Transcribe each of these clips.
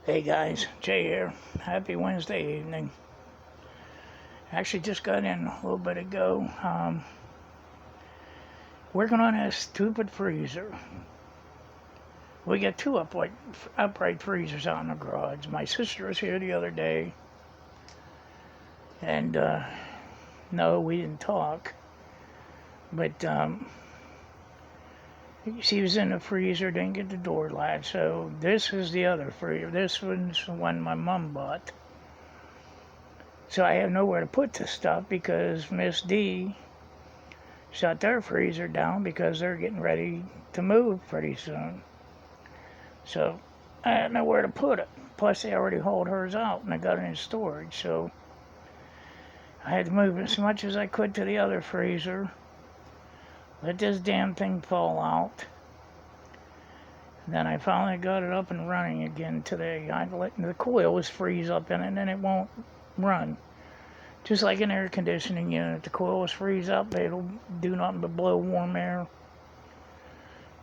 Hey guys, Jay here. Happy Wednesday evening. Actually, just got in a little bit ago. Working on a stupid freezer. We got two upright freezers out in the garage. My sister was here the other day, and no, we didn't talk. But she was in the freezer, didn't get the door latch. So this is the other freezer. This one's the one my mom bought. So I have nowhere to put this stuff because Miss D shut their freezer down because they're getting ready to move pretty soon. So I had nowhere to put it. Plus they already hauled hers out and I got it in storage. So I had to move as much as I could to the other freezer. Let this damn thing fall out. And then I finally got it up and running again today. I let the coils freeze up in it and then it won't run. Just like an air conditioning unit, the coils freeze up, it'll do nothing but blow warm air.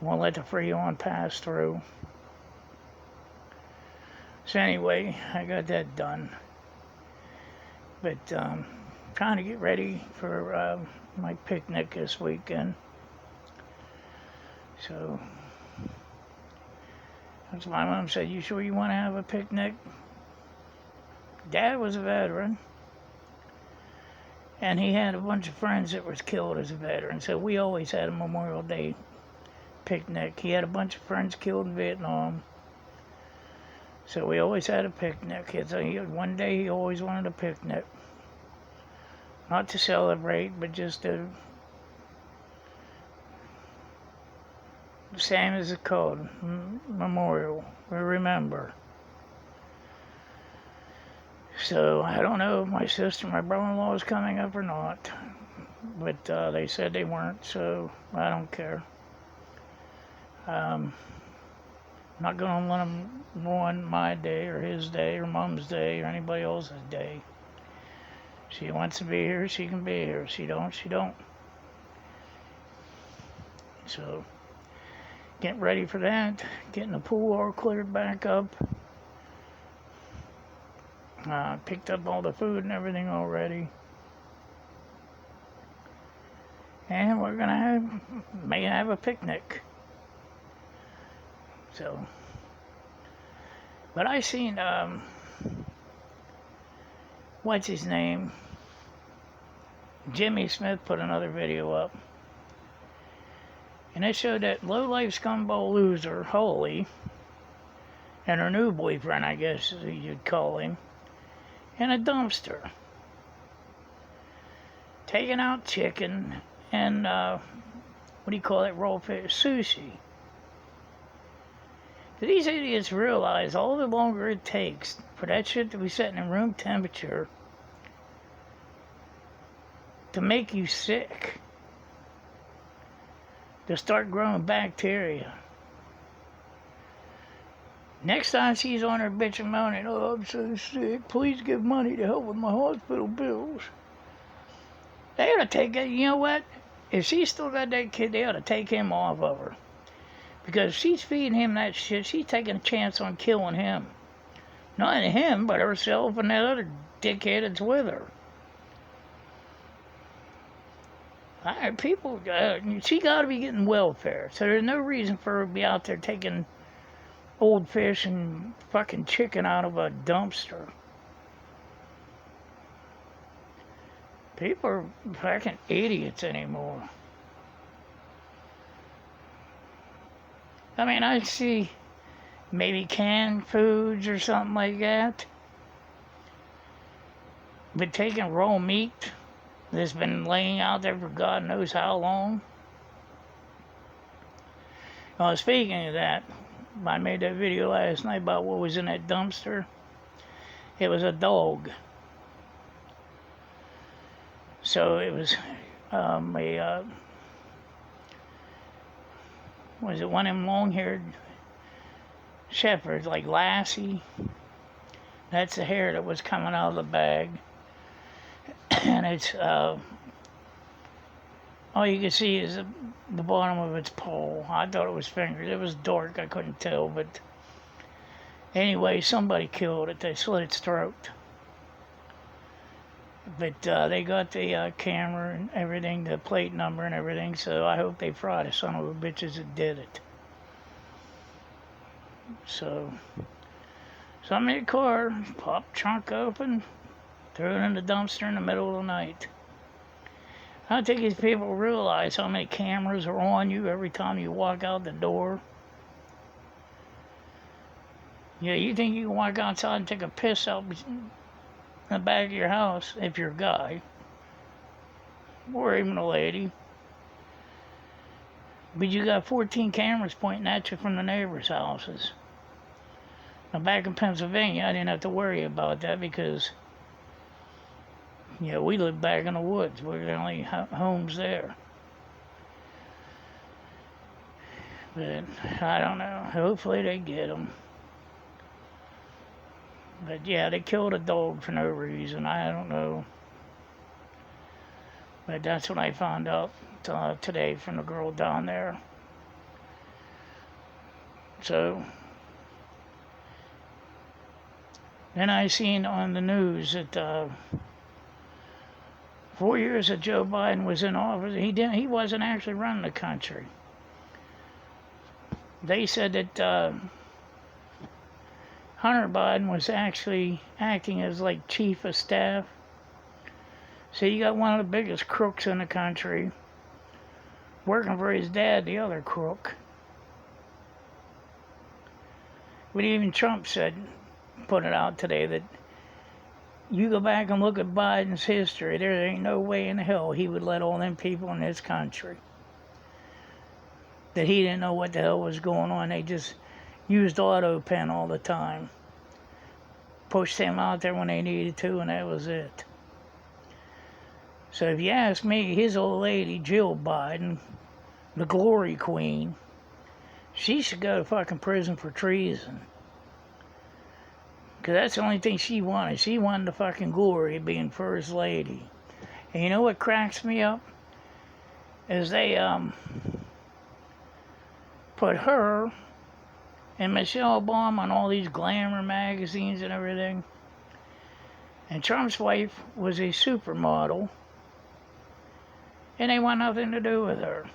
Won't let the freon pass through. So anyway, I got that done. But trying to get ready for my picnic this weekend. So that's why my mom said, "You sure you want to have a picnic?" Dad was a veteran. And he had a bunch of friends that was killed as a veteran. So we always had a Memorial Day picnic. He had a bunch of friends killed in Vietnam. So we always had a picnic. One day he always wanted a picnic. Not to celebrate, but just to... Same as it's called. Memorial. We remember. So I don't know if my sister and my brother-in-law is coming up or not. But they said they weren't, so I don't care. I'm not going to let them ruin my day or his day or Mom's day or anybody else's day. She wants to be here, she can be here. She don't, she don't. So, getting ready for that. Getting the pool all cleared back up. Picked up all the food and everything already. And we're going to may have a picnic. So, but I seen, what's his name? Jimmy Smith put another video up. And it showed that low-life scumball loser, Holly, and her new boyfriend, I guess you'd call him, in a dumpster. Taking out chicken and, what do you call it, raw fish, sushi. Do these idiots realize all the longer it takes for that shit to be sitting in room temperature to make you sick, to start growing bacteria? Next time she's on her bitch and moaning, "Oh, I'm so sick, please give money to help with my hospital bills," they ought to take it. You know what? If she's still got that kid, they ought to take him off of her. Because if she's feeding him that shit, she's taking a chance on killing him. Not only him, but herself and that other dickhead that's with her. People, she got to be getting welfare. So there's no reason for her to be out there taking old fish and fucking chicken out of a dumpster. People are fucking idiots anymore. I mean, I see maybe canned foods or something like that. But taking raw meat that's been laying out there for God knows how long. Well, speaking of that, I made that video last night about what was in that dumpster. It was a dog. So it was was it one of them long-haired shepherds, like Lassie? That's the hair that was coming out of the bag. And it's, all you can see is the bottom of its paw. I thought it was fingers. It was dark, I couldn't tell, but Anyway, somebody killed it. They slit its throat. But they got the camera and everything, the plate number and everything, so I hope they fry the son of a bitches that did it. So I'm in the car, pop trunk open, threw it in the dumpster in the middle of the night. I don't think these people realize how many cameras are on you every time you walk out the door. Yeah, you think you can walk outside and take a piss out in the back of your house if you're a guy, or even a lady. But you got 14 cameras pointing at you from the neighbors' houses. Now, back in Pennsylvania, I didn't have to worry about that because, we live back in the woods. We're the only homes there. But I don't know. Hopefully they get them. But yeah, they killed a dog for no reason. I don't know. But that's what I found out today from the girl down there. So then I seen on the news that 4 years that Joe Biden was in office, he wasn't actually running the country. They said that Hunter Biden was actually acting as like chief of staff. So you got one of the biggest crooks in the country working for his dad, the other crook. But even Trump put it out today that you go back and look at Biden's history, there ain't no way in hell he would let all them people in this country. That he didn't know what the hell was going on. They just used auto pen all the time. Pushed him out there when they needed to, and that was it. So if you ask me, his old lady, Jill Biden, the glory queen, she should go to fucking prison for treason. Because that's the only thing she wanted. She wanted the fucking glory of being first lady. And you know what cracks me up? Is they put her and Michelle Obama on all these glamour magazines and everything. And Trump's wife was a supermodel. And they want nothing to do with her.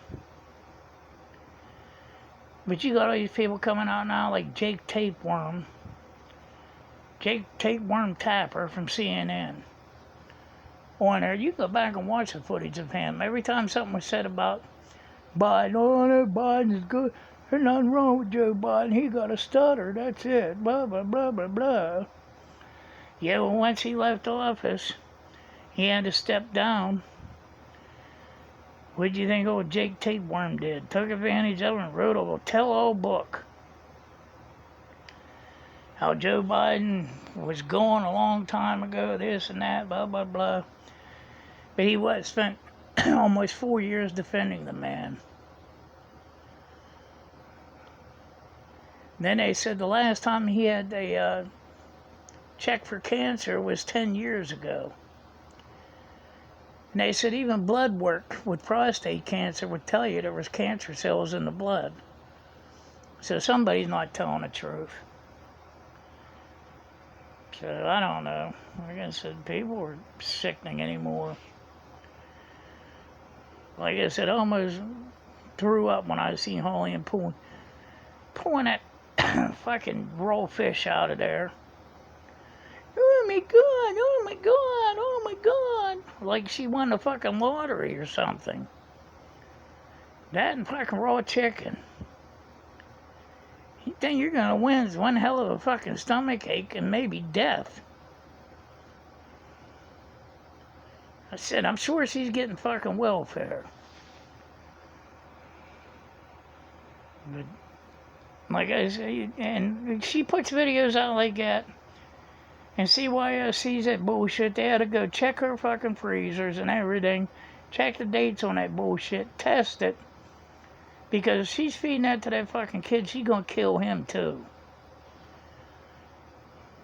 But you got all these people coming out now like Jake Tapeworm Tapper from CNN. On there, you go back and watch the footage of him. Every time something was said about Biden, oh, no, Biden's good. There's nothing wrong with Joe Biden. He got a stutter. That's it. Blah, blah, blah, blah, blah. Yeah, well, once he left office, he had to step down. What do you think old Jake Tapeworm did? Took advantage of it and wrote a tell-all book. How Joe Biden was going a long time ago, this and that, blah, blah, blah. But he spent almost 4 years defending the man. Then they said the last time he had a check for cancer was 10 years ago. And they said even blood work with prostate cancer would tell you there was cancer cells in the blood. So somebody's not telling the truth. So I don't know. Like I said, people are sickening anymore. Like I said, I almost threw up when I seen Hoyman pulling that fucking raw fish out of there. Oh my god, oh my god, oh my god. Like she won the fucking lottery or something. That and fucking raw chicken. You think you're gonna win one hell of a fucking stomach ache and maybe death. I said, I'm sure she's getting fucking welfare. But, like I say, and she puts videos out like that. And CYSC's that bullshit. They had to go check her fucking freezers and everything. Check the dates on that bullshit. Test it. Because if she's feeding that to that fucking kid, she's gonna kill him too.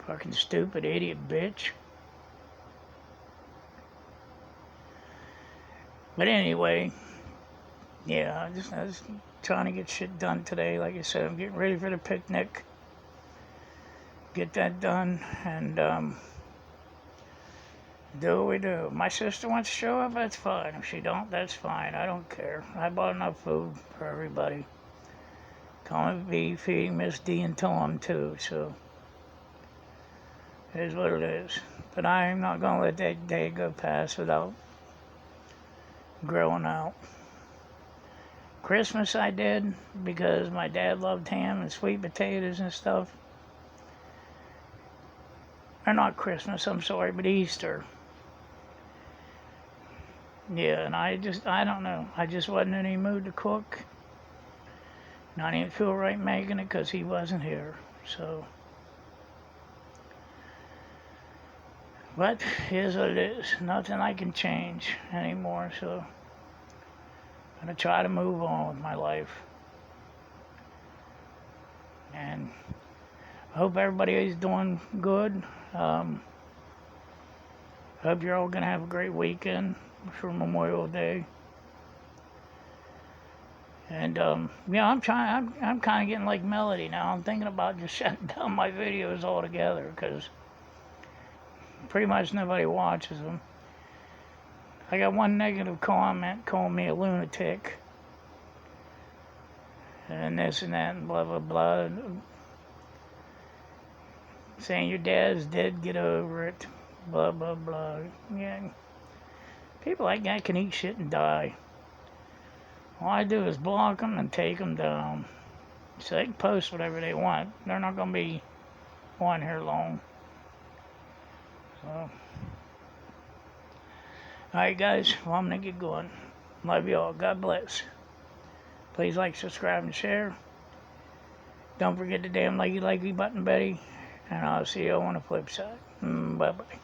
Fucking stupid idiot bitch. But anyway, yeah, I was trying to get shit done today. Like I said, I'm getting ready for the picnic. get that done, and do what we do. My sister wants to show up, that's fine. If she don't, that's fine. I don't care. I bought enough food for everybody. Gonna be feeding Miss D and Tom too, so it is what it is. But I'm not gonna let that day go past without grilling out. Christmas I did because my dad loved ham and sweet potatoes and stuff. Or not Christmas, I'm sorry, but Easter. Yeah, and I don't know. I just wasn't in any mood to cook. And I didn't feel right making it because he wasn't here. So, but here's what it is. Nothing I can change anymore. So, I'm going to try to move on with my life. And I hope everybody is doing good. Hope you're all going to have a great weekend for Memorial Day. And yeah, I'm kind of getting like Melody now. I'm thinking about just shutting down my videos altogether because pretty much nobody watches them. I got one negative comment calling me a lunatic, and this and that and blah blah blah, saying your dad's dead, get over it, blah blah blah. Yeah, people like that can eat shit and die. All I do is block them and take them down. So they can post whatever they want. They're not going to be on here long. So, alright guys, well I'm going to get going. Love you all. God bless. Please like, subscribe, and share. Don't forget the damn likey button, Betty. And I'll see you on the flip side. Bye-bye.